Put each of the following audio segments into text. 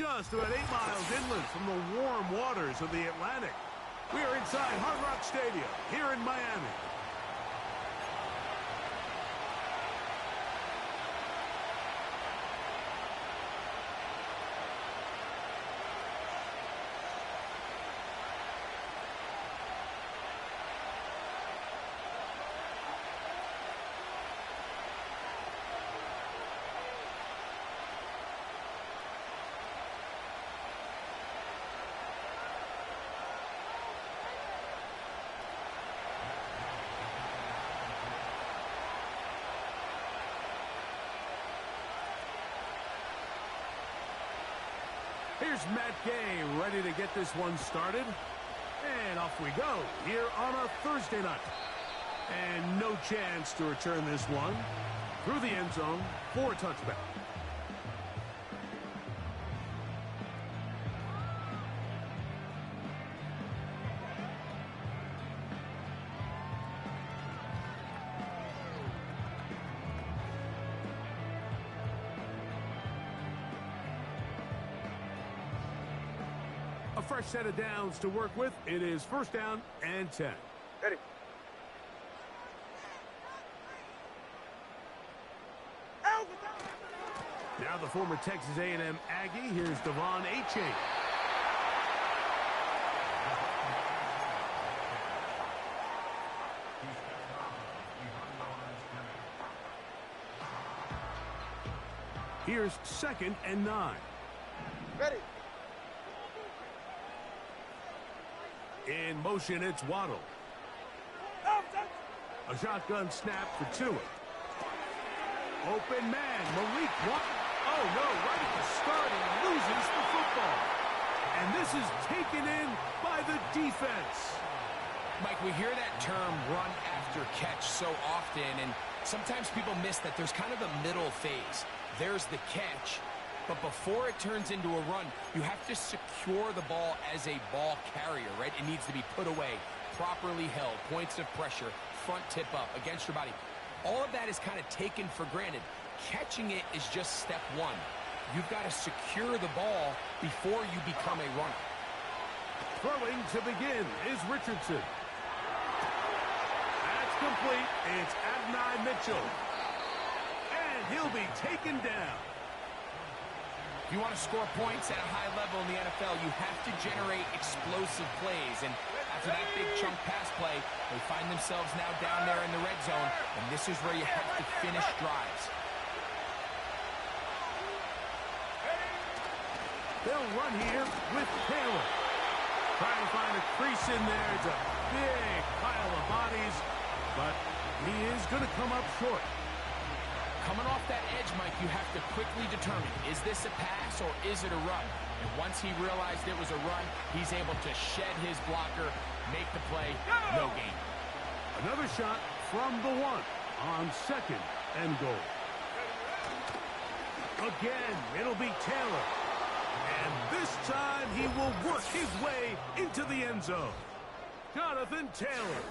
just about 8 miles inland from the warm waters of the Atlantic. We are inside Hard Rock Stadium here in Miami. Here's Matt Gay ready to get this one started. And off we go here on a Thursday night. And no chance to return this one through the end zone for a touchback. A fresh set of downs to work with. It is first down and 10. Ready. Now the former Texas A&M Aggie. Here's Devon Achane. Here's 2nd and 9. Ready. In motion, it's Waddle. A shotgun snap for Tua. Open man, Malik Waddle. Oh, no, right at the start, he loses the football. And this is taken in by the defense. Mike, we hear that term run after catch so often, and sometimes people miss that there's kind of a middle phase. There's the catch, but before it turns into a run, you have to secure the ball as a ball carrier, right? It needs to be put away, properly held, points of pressure, front tip up against your body. All of that is kind of taken for granted. Catching it is just step one. You've got to secure the ball before you become a runner. Throwing to begin is Richardson. That's complete. It's Adonai Mitchell. And he'll be taken down. If you want to score points at a high level in the NFL, you have to generate explosive plays. And after that big chunk pass play, they find themselves now down there in the red zone. And this is where you have to finish drives. They'll run here with Taylor. Trying to find a crease in there. It's a big pile of bodies, but he is going to come up short. Coming off that edge, Mike, you have to quickly determine, is this a pass or is it a run? And once he realized it was a run, he's able to shed his blocker, make the play, no gain. Another shot from the 1 on 2nd and goal. Again, it'll be Taylor. And this time he will work his way into the end zone. Jonathan Taylor,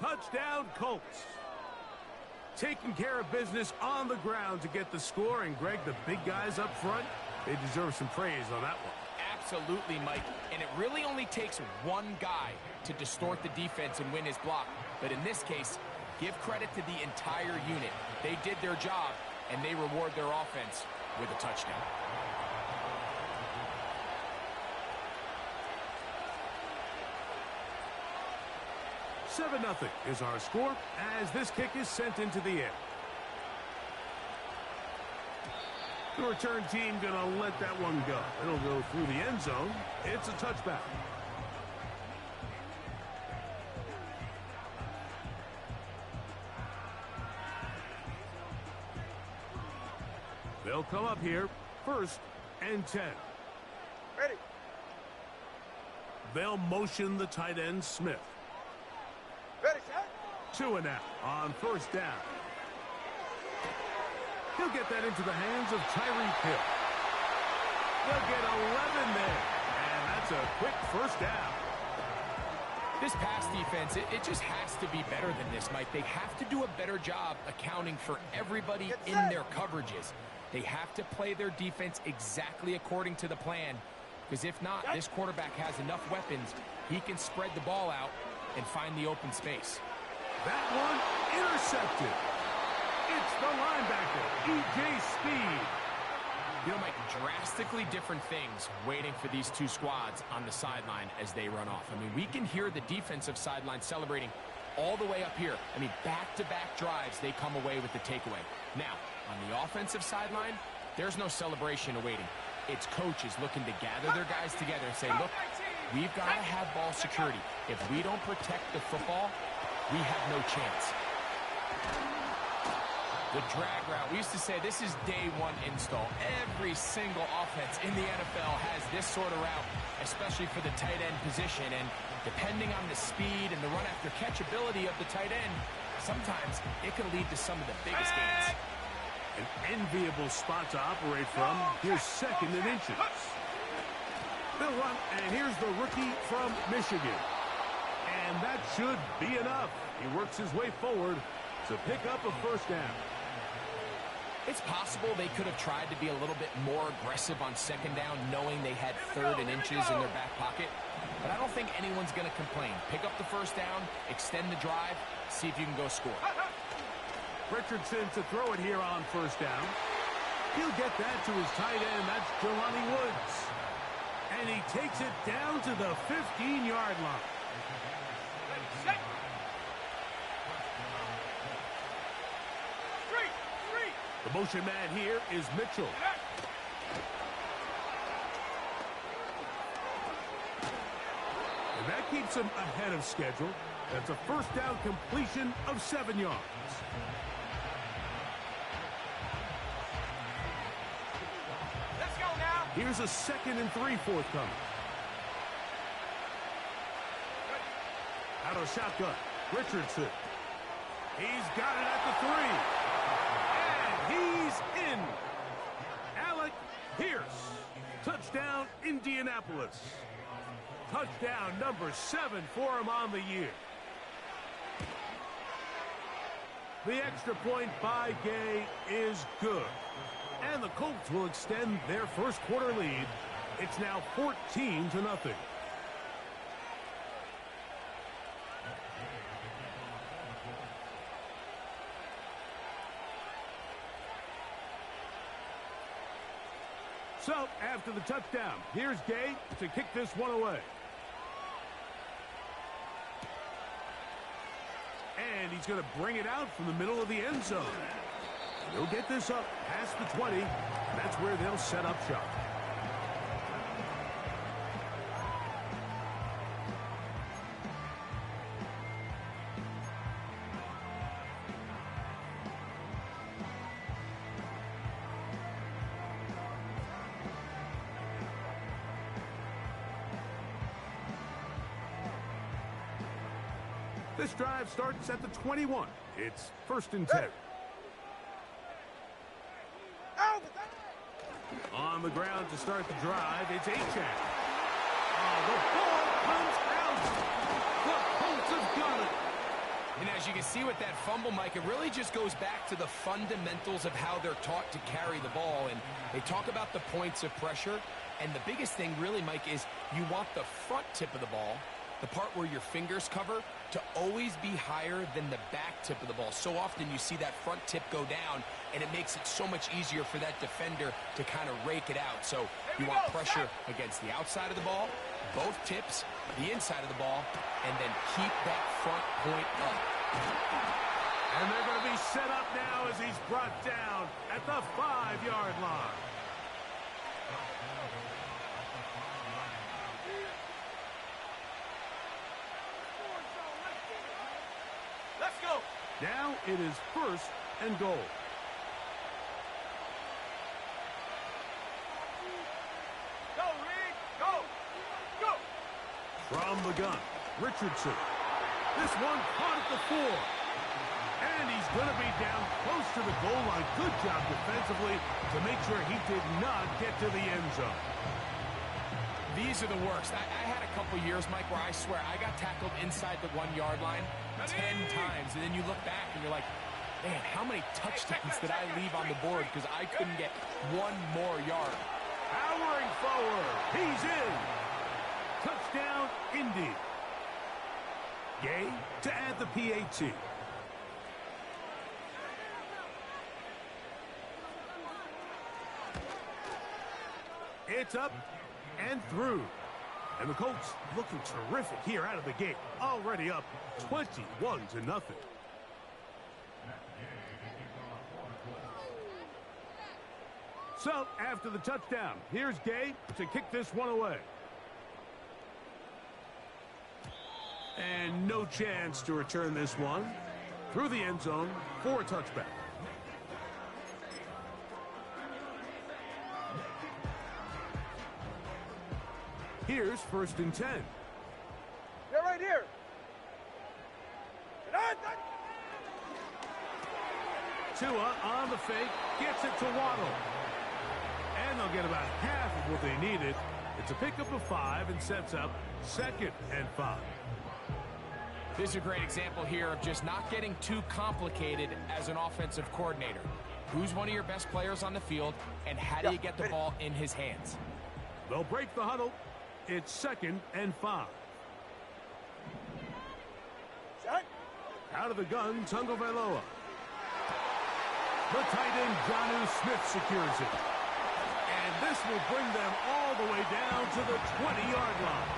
touchdown Colts. Taking care of business on the ground to get the score. And, Greg, the big guys up front, they deserve some praise on that one. Absolutely, Mike. And it really only takes one guy to distort the defense and win his block. But in this case, give credit to the entire unit. They did their job, and they reward their offense with a touchdown. Seven 0 is our score as this kick is sent into the air. The return team going to let that one go. It'll go through the end zone. It's a touchback. They'll come up here, 1st and 10. Ready. They'll motion the tight end, Smith. Ready, set. Tua now on 1st down. He'll get that into the hands of Tyreek Hill. They'll get 11 there. And that's a quick 1st down. This pass defense, it just has to be better than this, Mike. They have to do a better job accounting for everybody in their coverages. They have to play their defense exactly according to the plan, because if not, this quarterback has enough weapons. He can spread the ball out and find the open space. That one intercepted. It's the linebacker, E.J. Speed. You know, Mike, drastically different things waiting for these two squads on the sideline as they run off. I mean, we can hear the defensive sideline celebrating all the way up here. I mean, back-to-back drives, they come away with the takeaway. Now, on the offensive sideline, there's no celebration awaiting. It's coaches looking to gather their guys together and say, look, we've got to have ball security. If we don't protect the football, we have no chance. The drag route, we used to say this is day one install. Every single offense in the NFL has this sort of route, especially for the tight end position. And depending on the speed and the run after catch ability of the tight end, sometimes it can lead to some of the biggest gains. An enviable spot to operate from. Here's 2nd and inches. They'll run, and here's the rookie from Michigan. And that should be enough. He works his way forward to pick up a first down. It's possible they could have tried to be a little bit more aggressive on 2nd down, knowing they had 3rd and inches in their back pocket. But I don't think anyone's going to complain. Pick up the first down, extend the drive, see if you can go score. Richardson to throw it here on 1st down. He'll get that to his tight end. That's Jelani Woods. And he takes it down to the 15-yard line. The motion man here is Mitchell. And that keeps him ahead of schedule. That's a first down completion of 7 yards. Let's go now. Here's a 2nd and 3 forthcoming. Out of shotgun, Richardson. He's got it at the 3. He's in. Alec Pierce. Touchdown, Indianapolis. Touchdown number 7 for him on the year. The extra point by Gay is good. And the Colts will extend their first quarter lead. It's now 14-0. So, after the touchdown, here's Gay to kick this one away. And he's going to bring it out from the middle of the end zone. He'll get this up past the 20. That's where they'll set up shop. This drive starts at the 21. It's 1st and 10. On the ground to start the drive, it's Achane. The ball comes out. The Colts have got it. And as you can see with that fumble, Mike, it really just goes back to the fundamentals of how they're taught to carry the ball. And they talk about the points of pressure. And the biggest thing really, Mike, is you want the front tip of the ball, the part where your fingers cover, to always be higher than the back tip of the ball. So often you see that front tip go down, and it makes it so much easier for that defender to kind of rake it out. So you want pressure against the outside of the ball, both tips, the inside of the ball, and then keep that front point up. And they're going to be set up now as he's brought down at the 5-yard line. Let's go. Now it is 1st and goal. Go, Reed. Go. Go. From the gun, Richardson. This one caught at the 4. And he's going to be down close to the goal line. Good job defensively to make sure he did not get to the end zone. These are the worst. I had a couple years, Mike, where I swear I got tackled inside the 1-yard line 10 times, and then you look back and you're like, man, how many touchdowns did I leave on the board because I couldn't get one more yard? Powering forward. He's in. Touchdown, Indy. Gay to add the PAT. It's up and through. And the Colts looking terrific here out of the gate. Already up 21-0. So, after the touchdown, here's Gay to kick this one away. And no chance to return this one through the end zone for a touchback. Here's 1st and 10. They're right here. Tua on the fake, gets it to Waddle. And they'll get about half of what they needed. It's a pickup of 5 and sets up 2nd and 5. This is a great example here of just not getting too complicated as an offensive coordinator. Who's one of your best players on the field, and how do you get the ball in his hands? They'll break the huddle. It's 2nd and 5. Out of the gun, Tungo Vailoa. The tight end, Jonnu Smith, secures it. And this will bring them all the way down to the 20-yard line.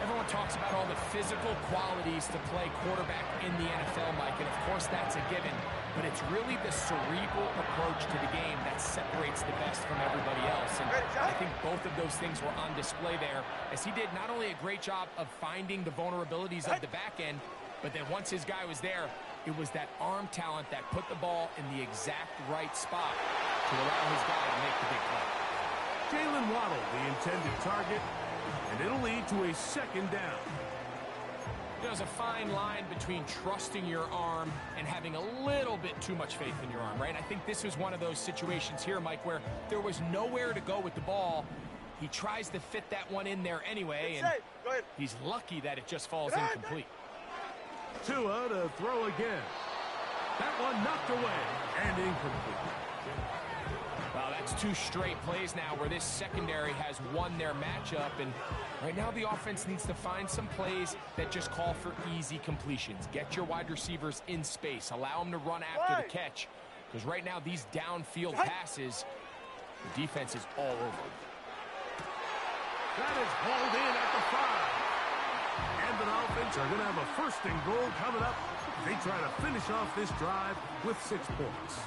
Everyone talks about all the physical qualities to play quarterback in the NFL, Mike, and of course that's a given. But it's really the cerebral approach to the game that separates the best from everybody else. And I think both of those things were on display there, as he did not only a great job of finding the vulnerabilities of the back end, but then once his guy was there, it was that arm talent that put the ball in the exact right spot to allow his guy to make the big play. Jalen Waddle, the intended target, and it'll lead to a 2nd down. There's a fine line between trusting your arm and having a little bit too much faith in your arm, right? I think this was one of those situations here, Mike, where there was nowhere to go with the ball. He tries to fit that one in there anyway, and he's lucky that it just falls incomplete. Tua to throw again. That one knocked away and incomplete. Well, that's 2 straight plays now where this secondary has won their matchup, and right now the offense needs to find some plays that just call for easy completions. Get your wide receivers in space. Allow them to run after the catch, because right now these downfield passes, the defense is all over. That is hauled in at the 5. And the Dolphins are going to have a 1st and goal coming up. They try to finish off this drive with 6 points.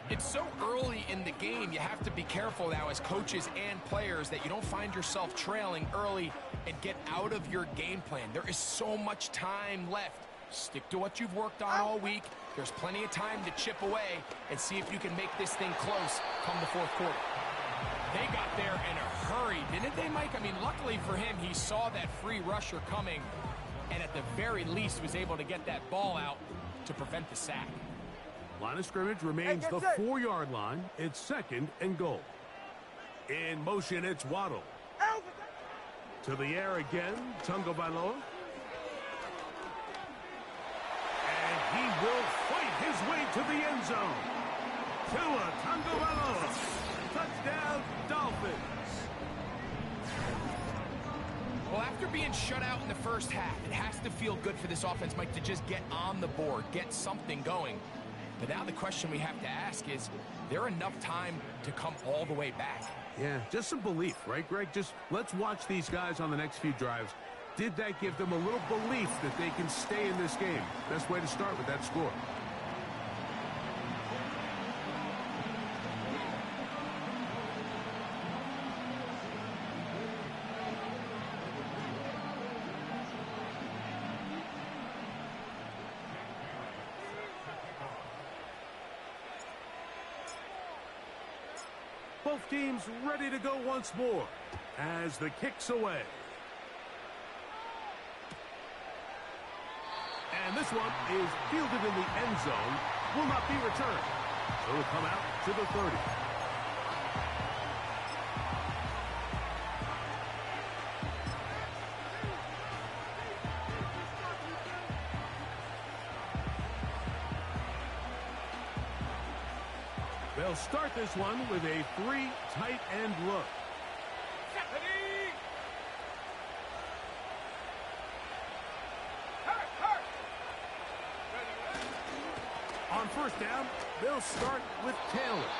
It's so early in the game, you have to be careful now as coaches and players that you don't find yourself trailing early and get out of your game plan. There is so much time left. Stick to what you've worked on all week. There's plenty of time to chip away and see if you can make this thing close come the 4th quarter. They got there in a hurry, didn't they, Mike? I mean, luckily for him, he saw that free rusher coming and at the very least was able to get that ball out to prevent the sack. Line of scrimmage remains the 4-yard line. It's 2nd and goal. In motion, it's Waddle. To the air again, Tungo Vailoa. And he will fight his way to the end zone. Tua Tagovailoa. Touchdown, Dolphins. Well, after being shut out in the first half, it has to feel good for this offense, Mike, to just get on the board, get something going. But now the question we have to ask is there enough time to come all the way back? Yeah, just some belief, right, Greg? Just let's watch these guys on the next few drives. Did that give them a little belief that they can stay in this game? Best way to start with that score. Both teams ready to go once more as the kick's away. And this one is fielded in the end zone, will not be returned. So it'll come out to the 30. They'll start this one with a 3 tight end look. On first down, they'll start with Taylor.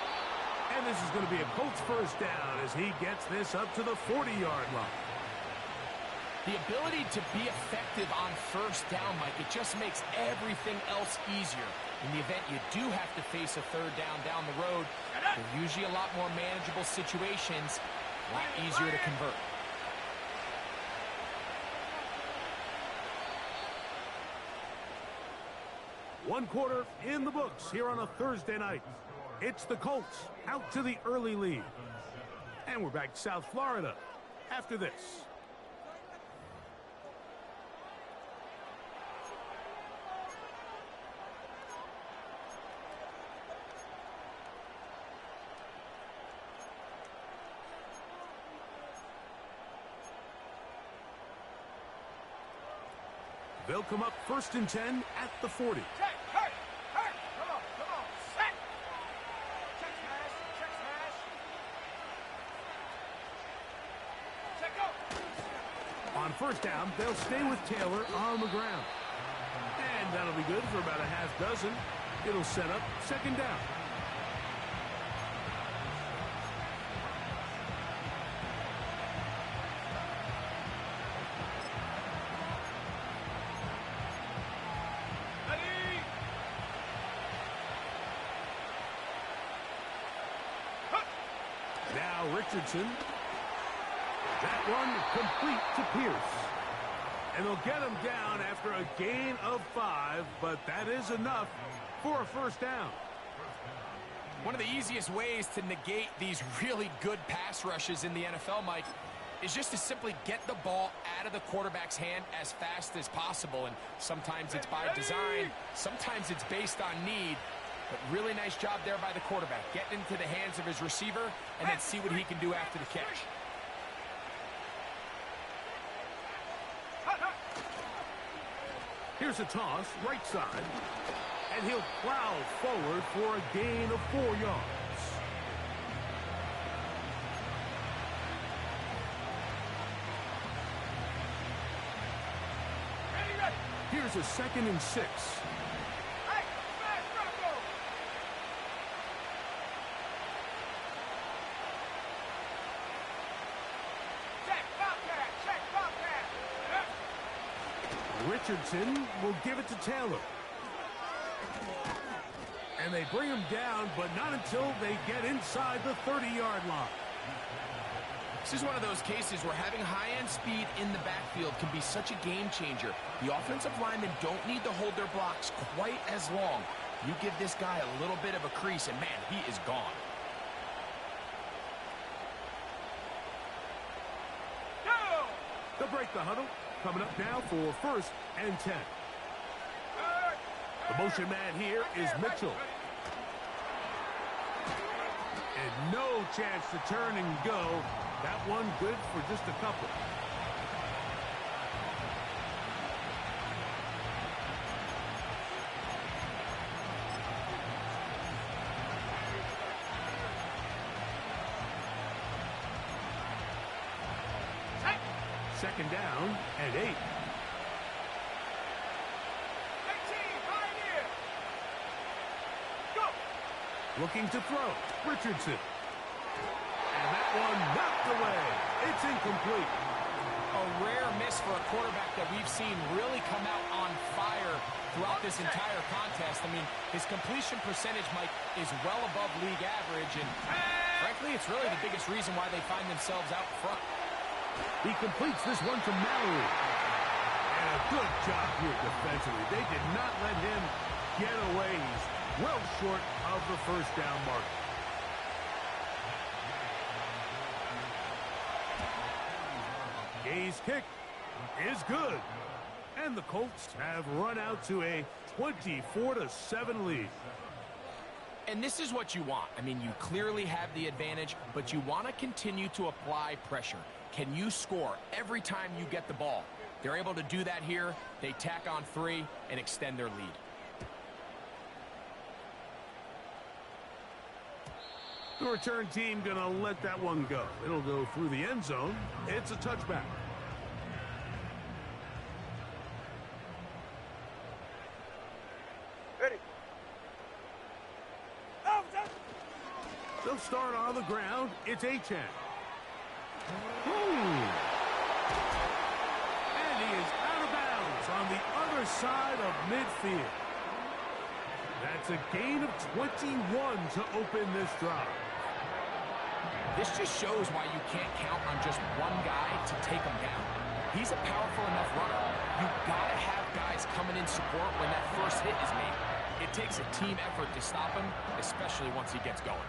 And this is going to be a Colts first down as he gets this up to the 40-yard line. The ability to be effective on first down, Mike, it just makes everything else easier. In the event you do have to face a third down the road, they're usually a lot more manageable situations, a lot easier to convert. One quarter in the books here on a Thursday night. It's the Colts out to the early lead. And we're back to South Florida after this. They'll come up 1st and 10 at the 40. Check, hey, hey, come on, set. Check smash. Check go. On first down, they'll stay with Taylor on the ground. And that'll be good for about a half dozen. It'll set up 2nd down. Now Richardson. That one complete to Pierce. And they'll get him down after a gain of 5, but that is enough for a first down. One of the easiest ways to negate these really good pass rushes in the NFL, Mike, is just to simply get the ball out of the quarterback's hand as fast as possible. And sometimes it's by design, sometimes it's based on need. But really nice job there by the quarterback. Get into the hands of his receiver and then see what he can do after the catch. Here's a toss, right side. And he'll plow forward for a gain of 4 yards. Here's a 2nd and 6. Richardson will give it to Taylor. And they bring him down, but not until they get inside the 30-yard line. This is one of those cases where having high-end speed in the backfield can be such a game changer. The offensive linemen don't need to hold their blocks quite as long. You give this guy a little bit of a crease, and man, he is gone. They'll break the huddle. Coming up now for 1st and 10. The motion man here is Mitchell. And no chance to turn and go. That one good for just a couple. Second down and 8. Looking to throw. Richardson. And that one knocked away. It's incomplete. A rare miss for a quarterback that we've seen really come out on fire throughout this entire contest. I mean, his completion percentage, Mike, is well above league average. And frankly, it's really the biggest reason why they find themselves out front. He completes this one to Mallory. And a good job here defensively. They did not let him get away. He's well short of the first down mark. Gay's kick is good. And the Colts have run out to a 24-7 lead. And this is what you want. I mean, you clearly have the advantage, but you want to continue to apply pressure. Can you score every time you get the ball? They're able to do that here. They tack on 3 and extend their lead. The return team going to let that one go. It'll go through the end zone. It's a touchback. Ready. They'll start on the ground. It's Achane. And he is out of bounds on the other side of midfield. That's a gain of 21 to open this drive. This just shows why you can't count on just one guy to take him down. He's a powerful enough runner. You've got to have guys coming in support when that first hit is made. It takes a team effort to stop him, especially once he gets going.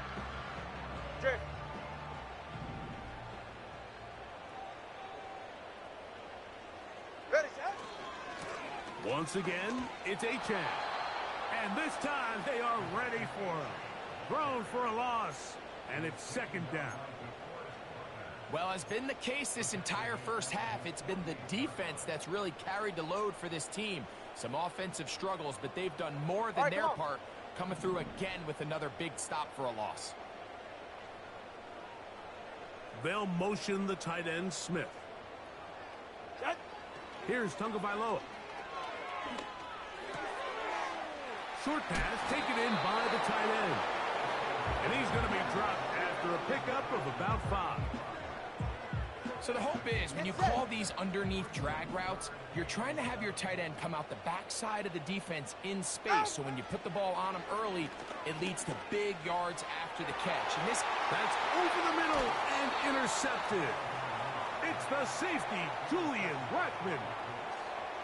Jay. Ready, set. Once again, it's Achane. And this time they are ready for him. Thrown for a loss, and it's second down. Well, as been the case this entire first half, it's been the defense that's really carried the load for this team. Some offensive struggles, but they've done more than their part, coming through again with another big stop for a loss. They'll motion the tight end, Smith. Set. Here's Tagovailoa. Short pass taken in by the tight end. And he's going to be dropped after a pickup of about 5. So the hope is when you call these underneath drag routes, you're trying to have your tight end come out the backside of the defense in space. So when you put the ball on him early, it leads to big yards after the catch. And that's over the middle and intercepted. It's the safety, Julian Blackmon.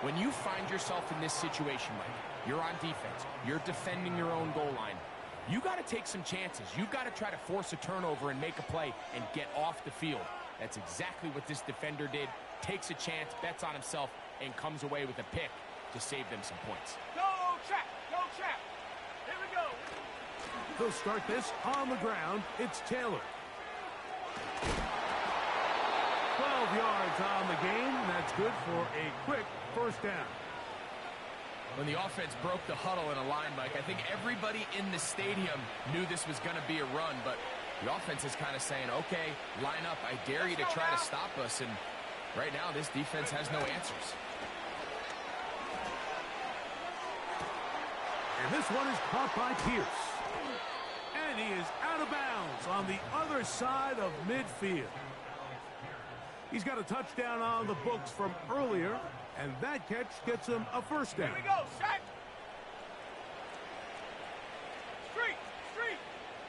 When you find yourself in this situation, Mike, you're on defense, you're defending your own goal line, you got to take some chances. You've got to try to force a turnover and make a play and get off the field. That's exactly what this defender did. Takes a chance, bets on himself, and comes away with a pick to save them some points. Go, trap. Go, trap. Here we go. They'll start this on the ground. It's Taylor. 12 yards on the game. That's good for a quick first down. When the offense broke the huddle in a line, Mike, I think everybody in the stadium knew this was going to be a run, but the offense is kind of saying, okay, line up. I dare you to try to stop us, and right now this defense has no answers. And this one is caught by Pierce. And he is out of bounds on the other side of midfield. He's got a touchdown on the books from earlier, and that catch gets him a first down. Here we go, set. Street.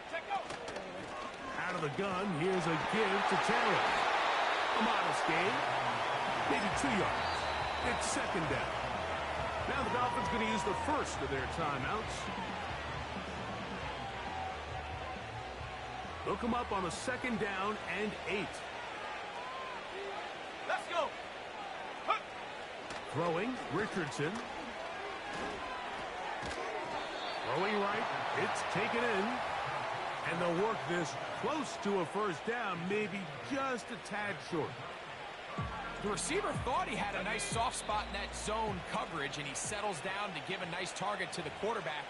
Check go. Out of the gun, here's a give to Taylor. A modest gain, maybe 2 yards. It's second down. Now the Dolphins going to use the first of their timeouts. They'll come up on a second down and 8. Let's go. Huh. Throwing, Richardson. Throwing right, it's taken in. And they'll work this close to a first down, maybe just a tad short. The receiver thought he had a nice soft spot in that zone coverage, and he settles down to give a nice target to the quarterback.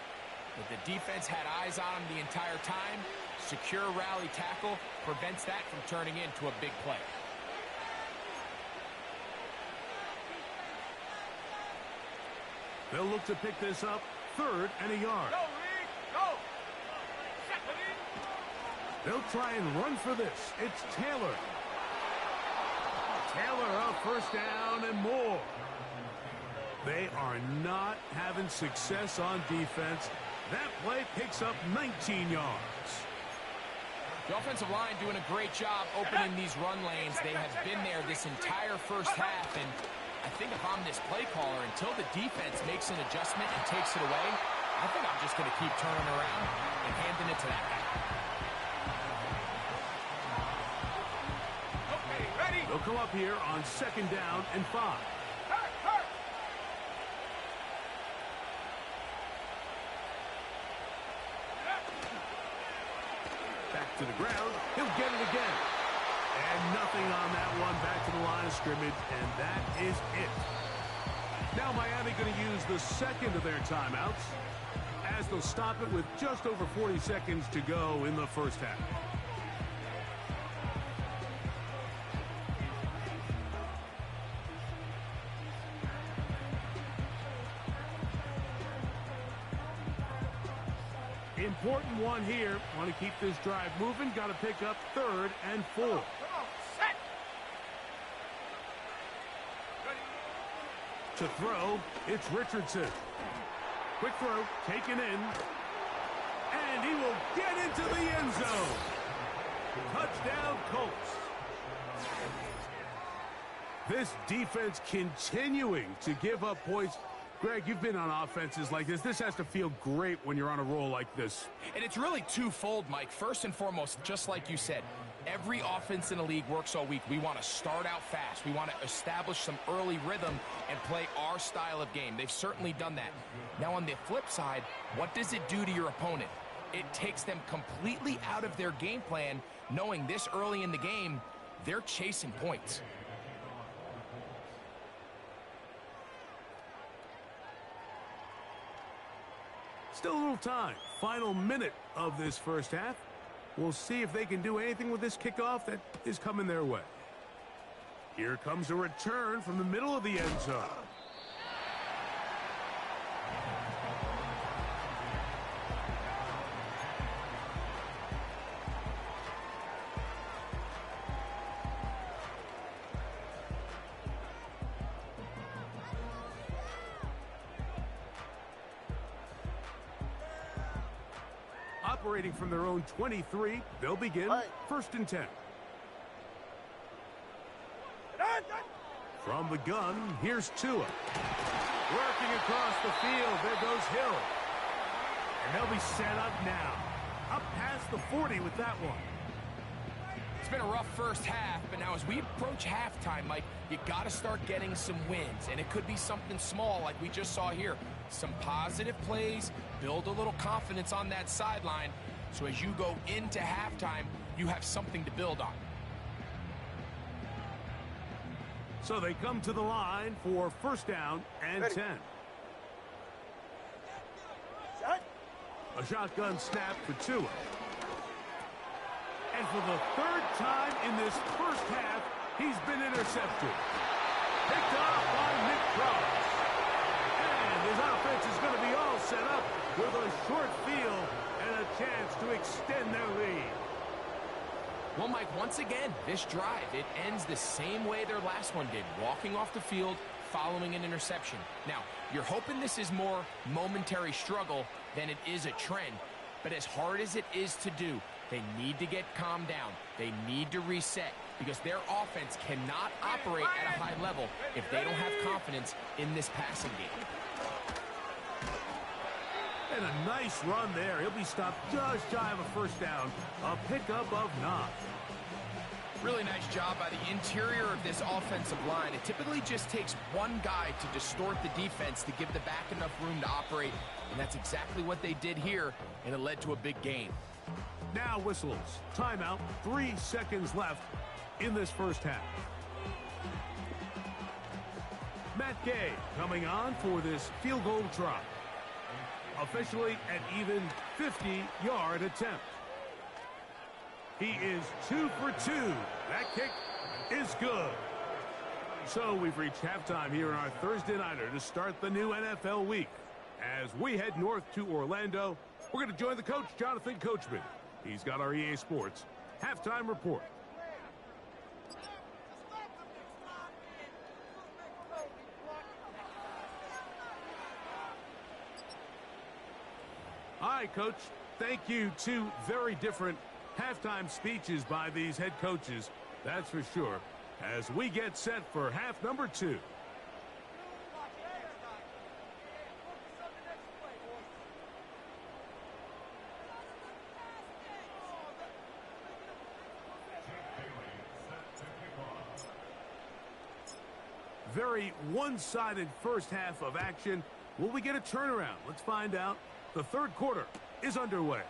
But the defense had eyes on him the entire time. Secure rally tackle prevents that from turning into a big play. They'll look to pick this up, 3rd and a yard. Go, Reed. Go. Set, Reed. They'll try and run for this. It's Taylor. Taylor up, first down and more. They are not having success on defense. That play picks up 19 yards. The offensive line doing a great job opening these run lanes. They have been there this entire first half, and I think if I'm this play caller, until the defense makes an adjustment and takes it away, I think I'm just going to keep turning around and handing it to that guy. Okay, ready. They'll come up here on second down and 5. Hurt. Back to the ground. He'll get it again. And nothing on that one. Back to the line of scrimmage, and that is it. Now Miami going to use the second of their timeouts. as they'll stop it with just over 40 seconds to go in the first half. Important one here. Want to keep this drive moving. Got to pick up 3rd and 4. Come on, set. To throw, it's Richardson. Quick throw, taken in. And he will get into the end zone. Touchdown, Colts. This defense continuing to give up points. Greg, you've been on offenses like this. This has to feel great when you're on a roll like this. And it's really twofold, Mike. First and foremost, just like you said, every offense in the league works all week. We want to start out fast. We want to establish some early rhythm and play our style of game. They've certainly done that. Now, on the flip side, what does it do to your opponent? It takes them completely out of their game plan, knowing this early in the game, they're chasing points. Still a little time. Final minute of this first half. We'll see if they can do anything with this kickoff that is coming their way. Here comes a return from the middle of the end zone. Operating from their own 23, they'll begin 1st and 10. From the gun, here's Tua. Working across the field, there goes Hill. And they'll be set up now. Up past the 40 with that one. It's been a rough first half, but now as we approach halftime, Mike, you got to start getting some wins. And it could be something small like we just saw here. Some positive plays, build a little confidence on that sideline. So as you go into halftime, you have something to build on. So they come to the line for 1st down and 10. A shotgun snap for Tua. And for the 3rd time in this first half, he's been intercepted. Picked off by Nick Cross. And his offense is going to be all set up with a short field and a chance to extend their lead. Well, Mike, once again, this drive, it ends the same way their last one did, walking off the field, following an interception. Now, you're hoping this is more momentary struggle than it is a trend, but as hard as it is to do, they need to get calmed down. They need to reset because their offense cannot operate at a high level if they don't have confidence in this passing game. And a nice run there. He'll be stopped just shy of a 1st down. A pickup of 9. Really nice job by the interior of this offensive line. It typically just takes one guy to distort the defense to give the back enough room to operate, and that's exactly what they did here, and it led to a big gain. Now whistles. Timeout. 3 seconds left in this first half. Matt Gay coming on for this field goal try. Officially an even 50-yard attempt. He is 2 for 2. That kick is good. So we've reached halftime here in our Thursday Nighter to start the new NFL week. As we head north to Orlando, we're going to join the coach, Jonathan Coachman. He's got our EA Sports halftime report. All right, Coach. Thank you. 2 very different halftime speeches by these head coaches. That's for sure. As we get set for half number 2. Very one-sided first half of action. Will we get a turnaround? Let's find out. The 3rd quarter is underway.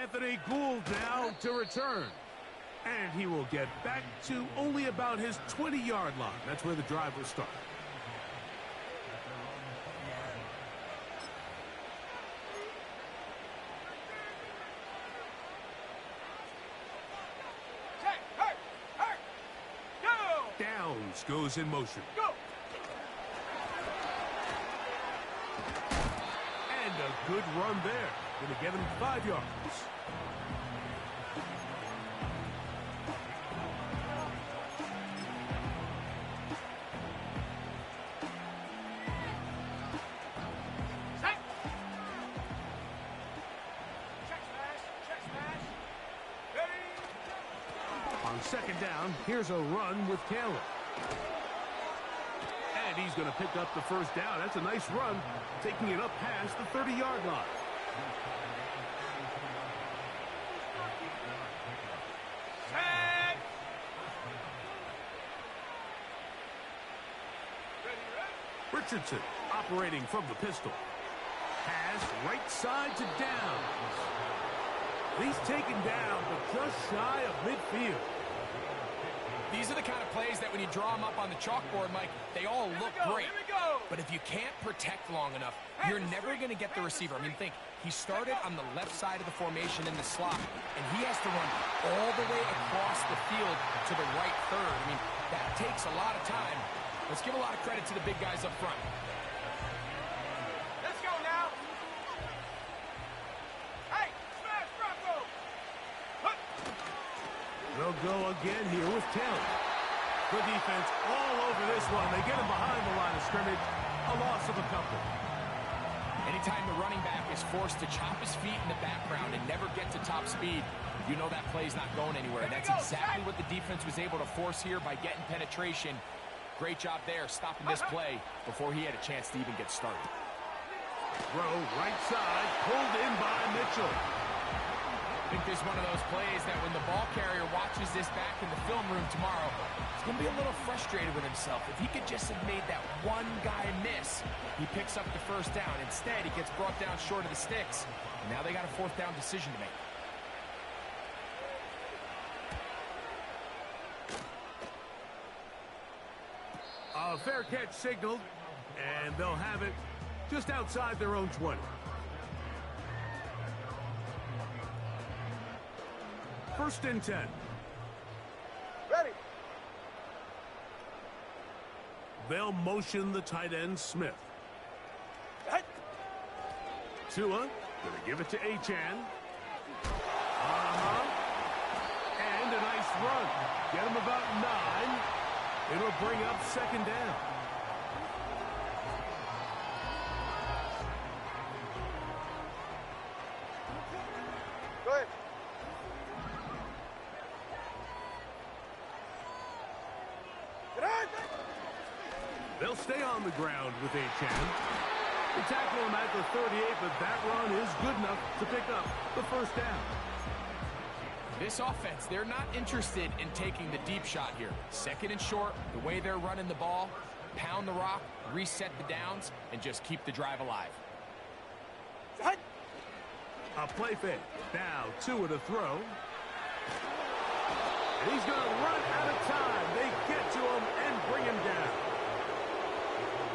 Anthony Gould now to return. And he will get back to only about his 20-yard line. That's where the drive will start. offense goes in motion. Go! And a good run there. Going to get him 5 yards. Set! Check smash! Check smash! Ready! On second down, here's a run with Taylor. And he's going to pick up the first down. That's a nice run, taking it up past the 30-yard line. Set! Ready, ready? Richardson operating from the pistol. Pass right side to Downs. He's taken down, but just shy of midfield. These are the kind of plays that when you draw them up on the chalkboard, Mike, they all look great. Here we go! But if you can't protect long enough, you're never going to get the receiver. I mean, think, he started on the left side of the formation in the slot, and he has to run all the way across the field to the right third. I mean, that takes a lot of time. Let's give a lot of credit to the big guys up front. Let's go now! Hey, smash Bronco! Hut! They'll go again here with Taylor. Good defense all over this one. They get him behind the line of scrimmage. A loss of a couple. Anytime the running back is forced to chop his feet in the background and never get to top speed, you know that play's not going anywhere. That's exactly what the defense was able to force here by getting penetration. Great job there, stopping this play before he had a chance to even get started. Throw right side, pulled in by Mitchell. I think this is one of those plays that when the ball carrier watches this back in the film room tomorrow, he's going to be a little frustrated with himself. If he could just have made that one guy miss, he picks up the first down. Instead, he gets brought down short of the sticks. And now they got a fourth down decision to make. A fair catch signaled, and they'll have it just outside their own 20. First and 10. Ready! They'll motion the tight end, Smith. Hey! Tua, gonna give it to Achan. And a nice run. Get him about 9. It'll bring up second down. Go ahead. Get on! They'll stay on the ground with Achan. They tackle him at the 38, but that run is good enough to pick up the first down. This offense, they're not interested in taking the deep shot here. Second and short, the way they're running the ball, pound the rock, reset the downs, and just keep the drive alive. Hut! A play fake. Now Tua to throw. And he's going to run out of time. They get to him and bring him down.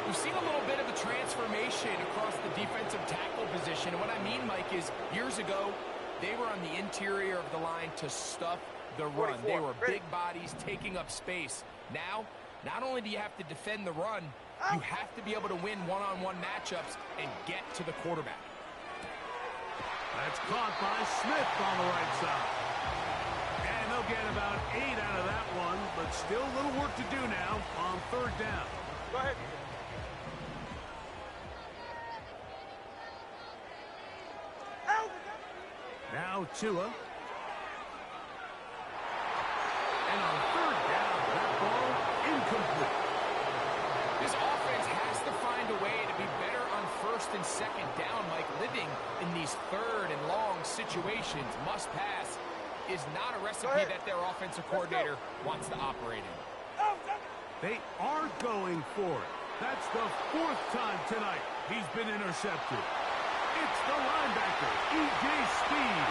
We've seen a little bit of a transformation across the defensive tackle position. And what I mean, Mike, is years ago, they were on the interior of the line to stuff the run. They were big bodies taking up space. Now, not only do you have to defend the run, you have to be able to win one-on-one matchups and get to the quarterback. That's caught by Smith on the right side. And they'll get about 8 out of that one, but still a little work to do now on third down. Go ahead. Now Tua. And on third down, that ball incomplete. This offense has to find a way to be better on first and second down, Mike. Living in these third and long situations, must pass, is not a recipe that their offensive coordinator wants to operate in. They are going for it. That's the 4th time tonight he's been intercepted. It's the linebacker, E.J. Speed.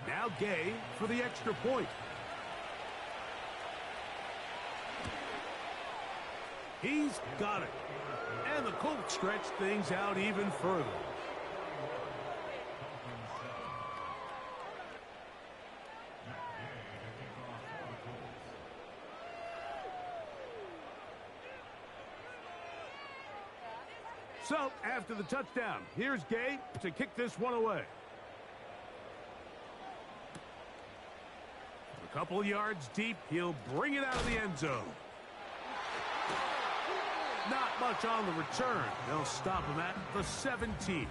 Now Gay for the extra point. He's got it. And the Colts stretch things out even further. So, after the touchdown, here's Gay to kick this one away. A couple of yards deep, he'll bring it out of the end zone. Not much on the return. They'll stop him at the 17.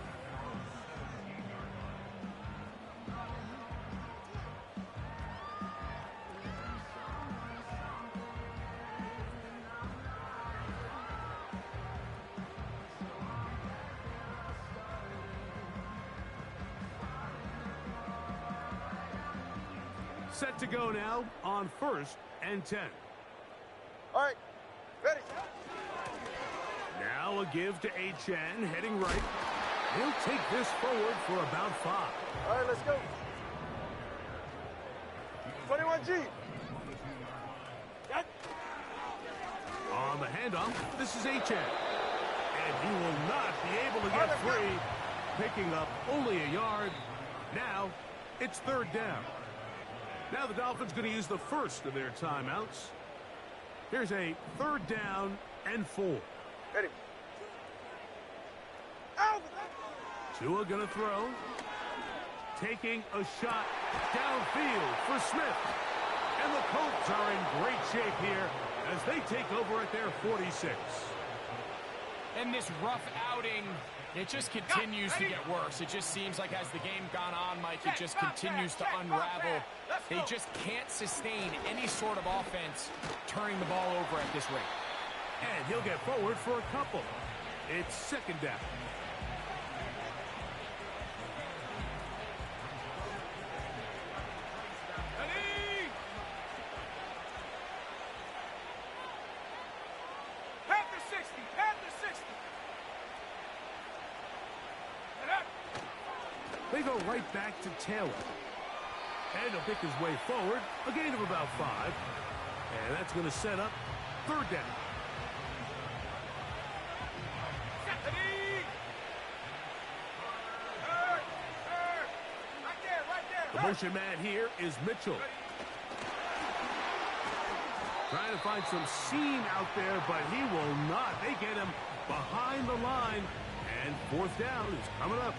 Set to go now on 1st and 10. All right, ready. Now a give to Achane, heading right. He'll take this forward for about 5. All right, let's go. 21G. On the handoff, this is Achane. And he will not be able to get free, picking up only a yard. Now it's 3rd down. Now the Dolphins going to use the first of their timeouts. Here's a 3rd down and 4. Ready. Tua going to throw. Taking a shot downfield for Smith. And the Colts are in great shape here as they take over at their 46. And this rough outing, it just continues to get worse. It just seems like as the game gone on, Mike, it just continues to unravel. They just can't sustain any sort of offense turning the ball over at this rate. And he'll get forward for a couple. It's 2nd down. They go right back to Taylor. And he'll pick his way forward, a gain of about 5. And that's going to set up 3rd down. The motion man here is Mitchell. Trying to find some seam out there, but he will not. They get him behind the line. And 4th down is coming up.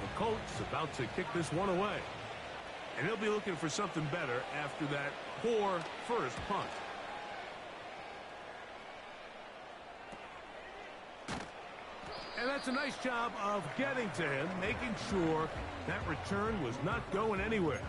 The Colts about to kick this one away. And he'll be looking for something better after that poor first punt. And that's a nice job of getting to him, making sure that return was not going anywhere.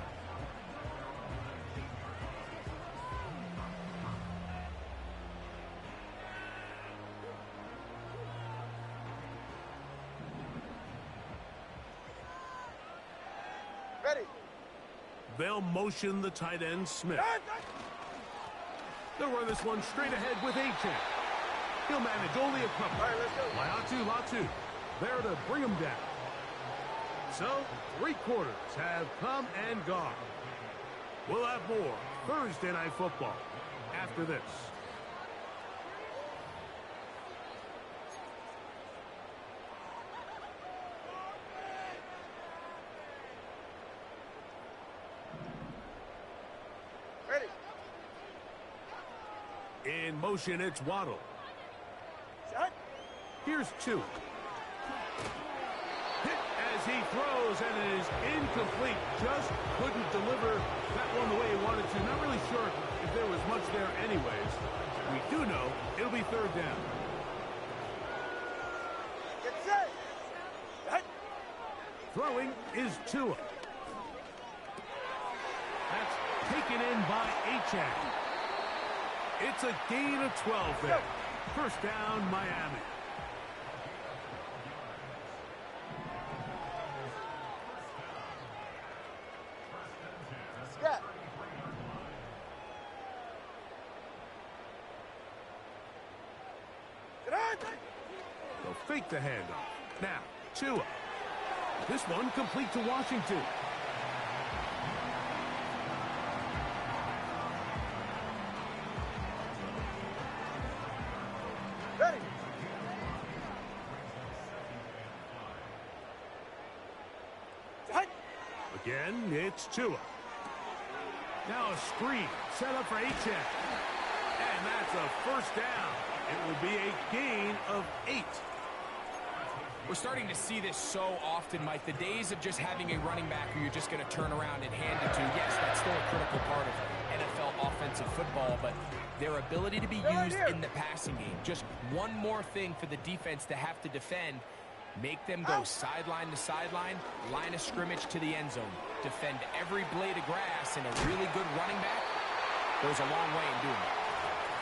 Ready. They'll motion the tight end, Smith. They'll run this one straight ahead with Achane. He'll manage only a couple. All right, let's go. Latu there to bring him down. So, 3 quarters have come and gone. We'll have more Thursday Night Football after this. Ready. In motion, it's Waddle. Shot. Here's 2. Hit as he throws, and it is incomplete. Just couldn't deliver that one the way he wanted to. Not really sure if there was much there anyways. We do know it'll be 3rd down. Get set. Shot. Throwing is Tua. That's taken in by Achane. It's a gain of 12 there. 1st down, Miami. Scott. They'll fake the handoff. Now, Tua. This one complete to Washington. Again, it's Tua. Now a screen set up for A-check. And that's a first down. It will be a gain of 8. We're starting to see this so often, Mike. The days of just having a running back who you're just going to turn around and hand it to, yes, that's still a critical part of NFL offensive football, but their ability to be used in the passing game, just one more thing for the defense to have to defend, make them go sideline to sideline, line of scrimmage to the end zone, defend every blade of grass, and a really good running back goes a long way in doing it.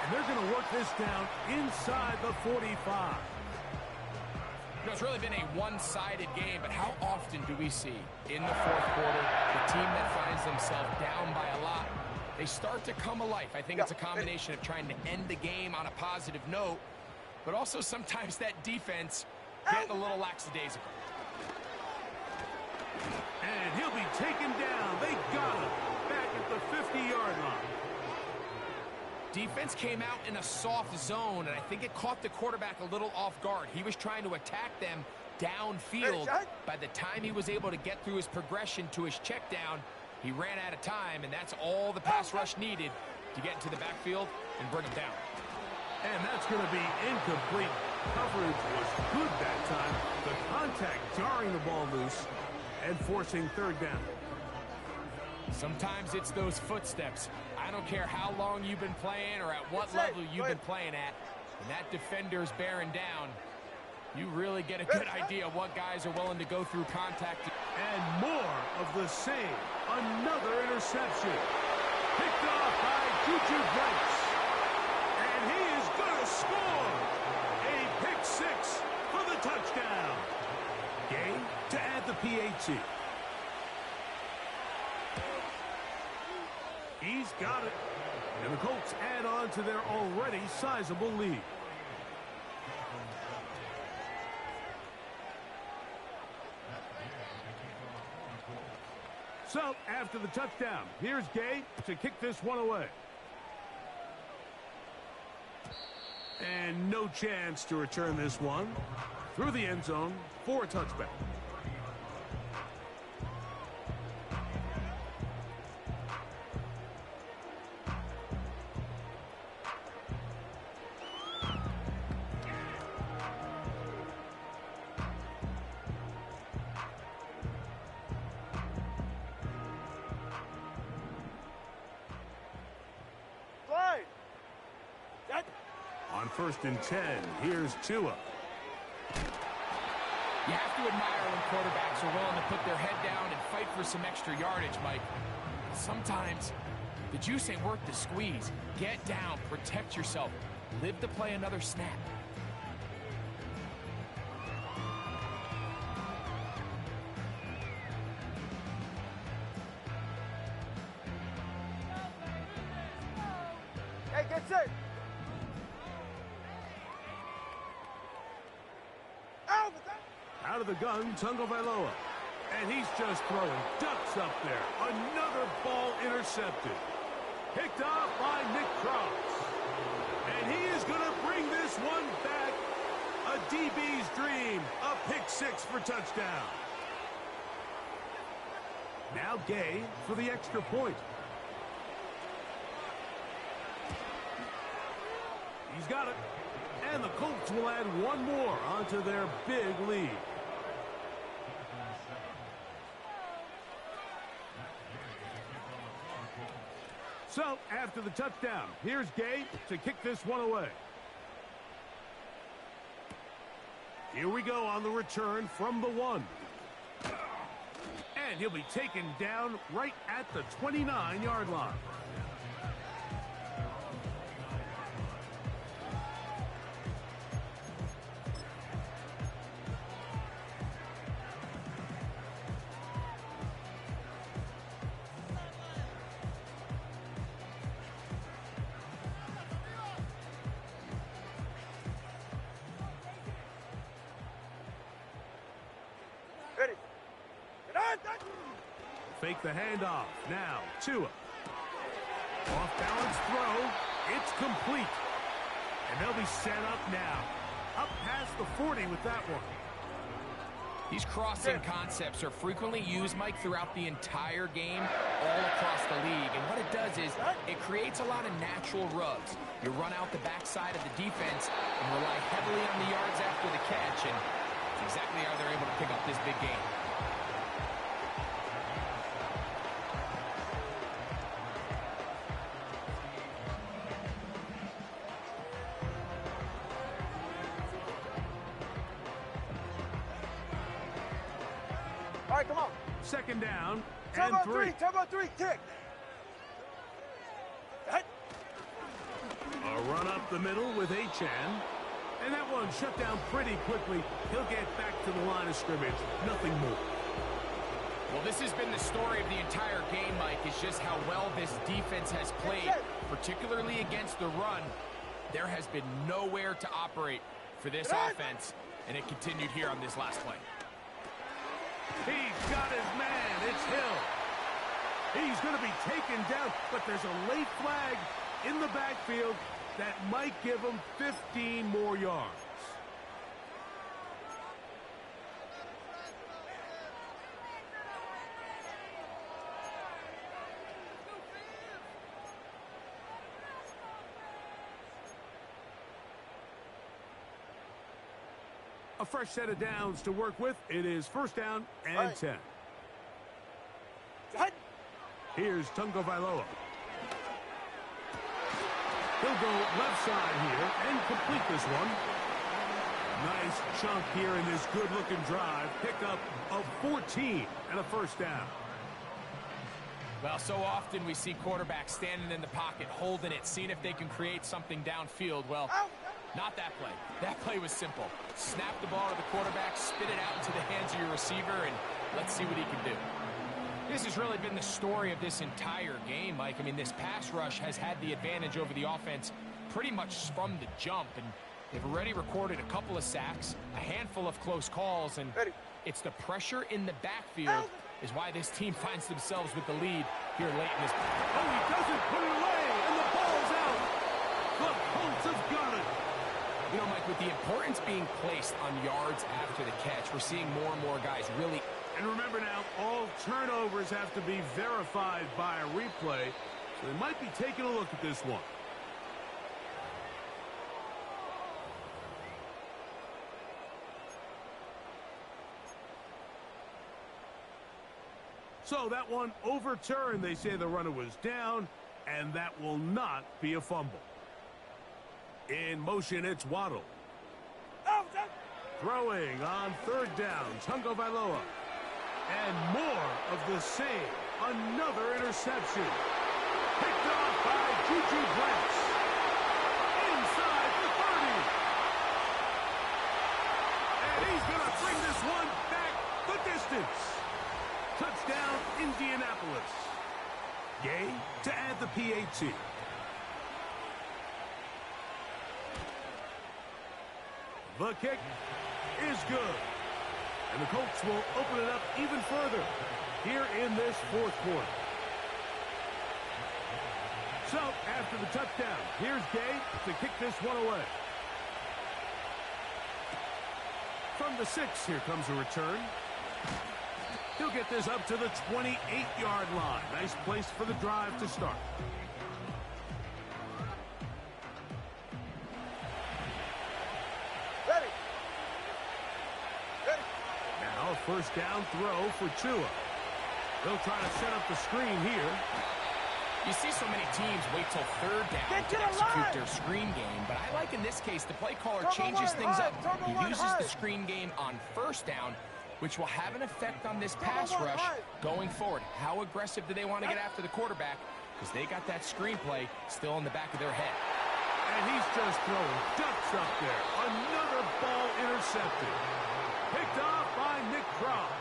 And they're going to work this down inside the 45. You know, it's really been a one-sided game, but how often do we see in the fourth quarter the team that finds themselves down by a lot, they start to come alive? I think it's a combination of trying to end the game on a positive note, but also sometimes that defense getting a little lackadaisical. And he'll be taken down. They got him back at the 50-yard line. Defense came out in a soft zone, and I think it caught the quarterback a little off guard. He was trying to attack them downfield. By the time he was able to get through his progression to his check down, he ran out of time, and that's all the pass rush needed to get into the backfield and bring him down. And that's going to be incomplete. Coverage was good that time. The contact jarring the ball loose and forcing third down. Sometimes it's those footsteps. I don't care how long you've been playing or at what level you've been playing at. When that defender's bearing down, you really get a good idea of what guys are willing to go through contact. And more of the same. Another interception. Picked off by Juju Brents. And he is going to score. A pick six for the touchdown. Game to add the PAT. He's got it. And the Colts add on to their already sizable lead. So, after the touchdown, here's Gay to kick this one away. And no chance to return this one through the end zone for a touchback. On 1st and 10, here's Tua. You have to admire when quarterbacks are willing to put their head down and fight for some extra yardage, Mike. Sometimes the juice ain't worth the squeeze. Get down, protect yourself, live to play another snap. Hey, get set. Out of the gun, Tagovailoa. And he's just throwing ducks up there. Another ball intercepted. Picked off by Nick Cross. And he is going to bring this one back. A DB's dream. A pick six for touchdown. Now Gay for the extra point. He's got it. And the Colts will add one more onto their big lead. So, after the touchdown, here's Gay to kick this one away. Here we go on the return from the 1. And he'll be taken down right at the 29-yard line. Fake the handoff. Now, Tua. Off-balance throw. It's complete. And they'll be set up now. Up past the 40 with that one. These crossing concepts are frequently used, Mike, throughout the entire game, all across the league. And what it does is it creates a lot of natural rubs. You run out the backside of the defense and rely heavily on the yards after the catch, and it's exactly how they're able to pick up this big game. All right, come on. Second down Time and on 3. Time on 3, kick. A run up the middle with Achan. And that one shut down pretty quickly. He'll get back to the line of scrimmage. Nothing more. Well, this has been the story of the entire game, Mike, is just how well this defense has played, particularly against the run. There has been nowhere to operate for this offense, and it continued here on this last play. He's got his man. It's Hill. He's going to be taken down, but there's a late flag in the backfield that might give him 15 more yards. A fresh set of downs to work with. It is first down and 10. Here's Tungo Vailoa. He'll go left side here and complete this one. Nice chunk here in this good-looking drive. Pickup of 14 and a first down. Well, so often we see quarterbacks standing in the pocket, holding it, seeing if they can create something downfield. Well, not that play. That play was simple. Snap the ball to the quarterback, spit it out into the hands of your receiver, and let's see what he can do. This has really been the story of this entire game, Mike. I mean, this pass rush has had the advantage over the offense pretty much from the jump, and they've already recorded a couple of sacks, a handful of close calls, and it's the pressure in the backfield is why this team finds themselves with the lead here late in this. Oh, he doesn't put it away, and the ball's out. The Colts have got it. You know, Mike, with the importance being placed on yards after the catch, we're seeing more and more guys really. And remember now, all turnovers have to be verified by a replay, so they might be taking a look at this one. So that one overturned. They say the runner was down, and that will not be a fumble. In motion, it's Waddle. Throwing on third down, Tungo Vailoa. And more of the same. Another interception. Picked off by Juju Brents. Inside the 30. And he's going to bring this one back the distance. Touchdown, Indianapolis. Gay to add the PAT. The kick is good. And the Colts will open it up even further here in this fourth quarter. So, after the touchdown, here's Gay to kick this one away. From the 6, here comes a return. He'll get this up to the 28-yard line. Nice place for the drive to start. Now a first down throw for Tua. They'll try to set up the screen here. You see so many teams wait till third down to execute their screen game, but I like in this case the play caller changes things up. He uses the screen game on first down, which will have an effect on this pass rush going forward. How aggressive do they want to get after the quarterback? Because they got that screenplay still in the back of their head. And he's just throwing ducks up there. Another ball intercepted. Picked off by Nick Cross.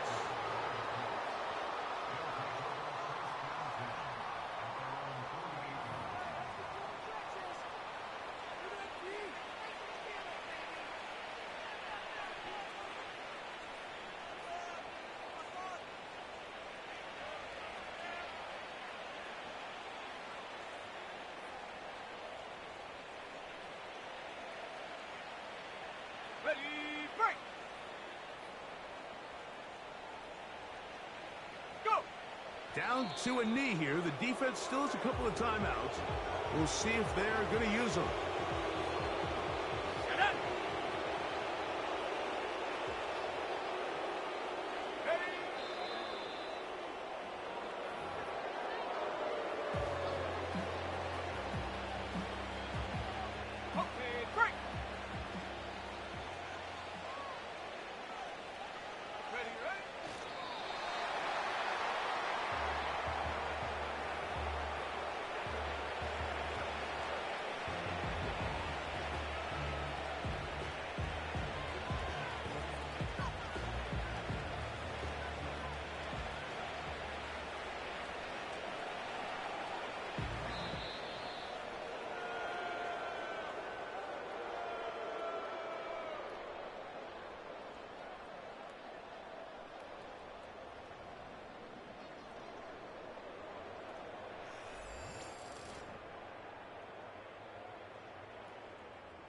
Down to a knee here. The defense still has a couple of timeouts. We'll see if they're going to use them.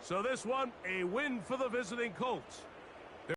So this one, a win for the visiting Colts.